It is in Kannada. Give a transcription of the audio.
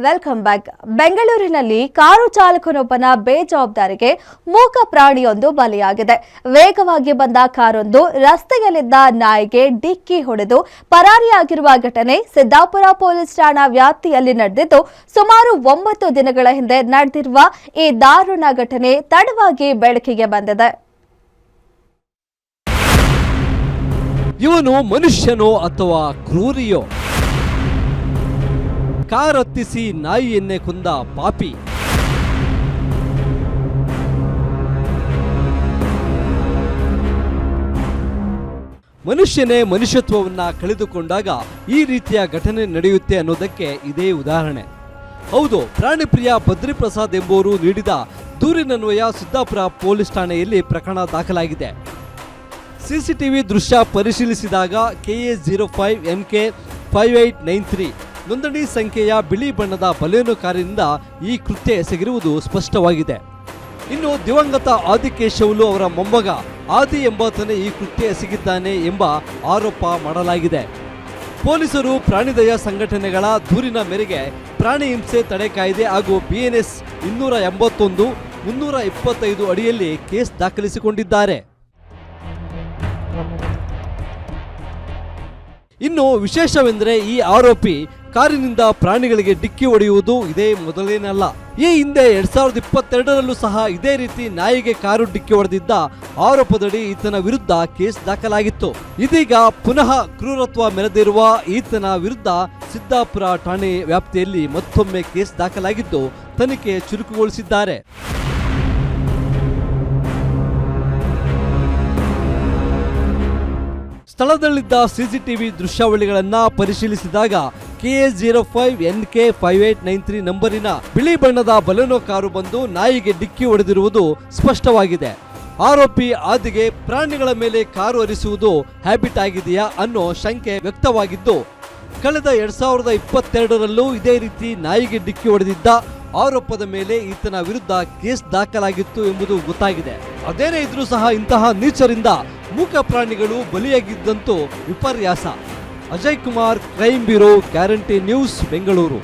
Welcome back. ಬೆಂಗಳೂರಿನಲ್ಲಿ ಕಾರು ಚಾಲಕನೊಬ್ಬನ ಬೇಜವಾಬ್ದಾರಿಗೆ ಮೂಕ ಪ್ರಾಣಿಯೊಂದು ಬಲಿಯಾಗಿದೆ. ವೇಗವಾಗಿ ಬಂದ ಕಾರೊಂದು ರಸ್ತೆಯಲ್ಲಿದ್ದ ನಾಯಿಗೆ ಡಿಕ್ಕಿ ಹೊಡೆದು ಪರಾರಿಯಾಗಿರುವ ಘಟನೆ ಸಿದ್ದಾಪುರ ಪೊಲೀಸ್ ಠಾಣಾ ವ್ಯಾಪ್ತಿಯಲ್ಲಿ ನಡೆದಿದ್ದು, ಸುಮಾರು 9 ದಿನಗಳ ಹಿಂದೆ ನಡೆದಿರುವ ಈ ದಾರುಣ ಘಟನೆ ತಡವಾಗಿ ಬೆಳಕಿಗೆ ಬಂದಿದೆ. ಇವನು ಮನುಷ್ಯನೋ ಅಥವಾ ಕ್ರೂರಿಯೋ? ಕಾರ್ ಹತ್ತಿಸಿ ನಾಯಿಯನ್ನೇ ಕೊಂದ ಪಾಪಿ. ಮನುಷ್ಯನೇ ಮನುಷ್ಯತ್ವವನ್ನ ಕಳೆದುಕೊಂಡಾಗ ಈ ರೀತಿಯ ಘಟನೆ ನಡೆಯುತ್ತೆ ಅನ್ನೋದಕ್ಕೆ ಇದೇ ಉದಾಹರಣೆ. ಹೌದು, ಪ್ರಾಣಿಪ್ರಿಯ ಬದ್ರಿಪ್ರಸಾದ್ ಎಂಬುವರು ನೀಡಿದ ದೂರಿನನ್ವಯ ಸಿದ್ದಾಪುರ ಪೊಲೀಸ್ ಠಾಣೆಯಲ್ಲಿ ಪ್ರಕರಣ ದಾಖಲಾಗಿದೆ. ಸಿಸಿಟಿವಿ ದೃಶ್ಯ ಪರಿಶೀಲಿಸಿದಾಗ KA05MK 5893 ನೋಂದಣಿ ಸಂಖ್ಯೆಯ ಬಿಳಿ ಬಣ್ಣದ ಬಲೇನೋ ಕಾರಿನಿಂದ ಈ ಕೃತ್ಯ ಎಸಗಿರುವುದು ಸ್ಪಷ್ಟವಾಗಿದೆ. ಇನ್ನು ದಿವಂಗತ ಆದಿಕೇಶವುಲು ಅವರ ಮೊಮ್ಮಗ ಆದಿ ಎಂಬಾತನೇ ಈ ಕೃತ್ಯ ಎಸಗಿದ್ದಾನೆ ಎಂಬ ಆರೋಪ ಮಾಡಲಾಗಿದೆ. ಪೊಲೀಸರು ಪ್ರಾಣಿದಯ ಸಂಘಟನೆಗಳ ದೂರಿನ ಮೇರೆಗೆ ಪ್ರಾಣಿ ಹಿಂಸೆ ತಡೆ ಕಾಯ್ದೆ ಹಾಗೂ BNS 281, 325 ಅಡಿಯಲ್ಲಿ ಕೇಸ್ ದಾಖಲಿಸಿಕೊಂಡಿದ್ದಾರೆ. ಇನ್ನು ವಿಶೇಷವೆಂದರೆ ಈ ಆರೋಪಿ ಕಾರಿನಿಂದ ಪ್ರಾಣಿಗಳಿಗೆ ಡಿಕ್ಕಿ ಹೊಡೆಯುವುದು ಇದೇ ಮೊದಲೇನಲ್ಲ. ಈ ಹಿಂದೆ 2022ರಲ್ಲೂ ಸಹ ಇದೇ ರೀತಿ ನಾಯಿಗೆ ಕಾರು ಡಿಕ್ಕಿ ಹೊಡೆದಿದ್ದ ಆರೋಪದಡಿ ಈತನ ವಿರುದ್ಧ ಕೇಸ್ ದಾಖಲಾಗಿತ್ತು. ಇದೀಗ ಪುನಃ ಕ್ರೂರತ್ವ ಮೆರೆದಿರುವ ಈತನ ವಿರುದ್ಧ ಸಿದ್ದಾಪುರ ಠಾಣೆ ವ್ಯಾಪ್ತಿಯಲ್ಲಿ ಮತ್ತೊಮ್ಮೆ ಕೇಸ್ ದಾಖಲಾಗಿದ್ದು ತನಿಖೆ ಚುರುಕುಗೊಳಿಸಿದ್ದಾರೆ. ಸ್ಥಳದಲ್ಲಿದ್ದ ಸಿಸಿಟಿವಿ ದೃಶ್ಯಾವಳಿಗಳನ್ನ ಪರಿಶೀಲಿಸಿದಾಗ KA05NK 5893 ನಂಬರಿನ ಬಿಳಿ ಬಣ್ಣದ ಬಲೆನೋ ಕಾರು ಬಂದು ನಾಯಿಗೆ ಡಿಕ್ಕಿ ಹೊಡೆದಿರುವುದು ಸ್ಪಷ್ಟವಾಗಿದೆ. ಆರೋಪಿ ಆದಿಗೆ ಪ್ರಾಣಿಗಳ ಮೇಲೆ ಕಾರು ಹರಿಸುವುದು ಹ್ಯಾಬಿಟ್ ಆಗಿದೆಯಾ ಅನ್ನೋ ಶಂಕೆ ವ್ಯಕ್ತವಾಗಿದ್ದು, ಕಳೆದ 2022ರಲ್ಲೂ ಇದೇ ರೀತಿ ನಾಯಿಗೆ ಡಿಕ್ಕಿ ಹೊಡೆದಿದ್ದ ಆರೋಪದ ಮೇಲೆ ಈತನ ವಿರುದ್ಧ ಕೇಸ್ ದಾಖಲಾಗಿತ್ತು ಎಂಬುದು ಗೊತ್ತಾಗಿದೆ. ಅದೇನೇ ಇದ್ರೂ ಸಹ ಇಂತಹ ನೀಚರಿಂದ ಮೂಕ ಪ್ರಾಣಿಗಳು ಬಲಿಯಾಗಿದ್ದಂತೂ ವಿಪರ್ಯಾಸ. Ajay Kumar, crime bureau, guarantee news, Bengaluru.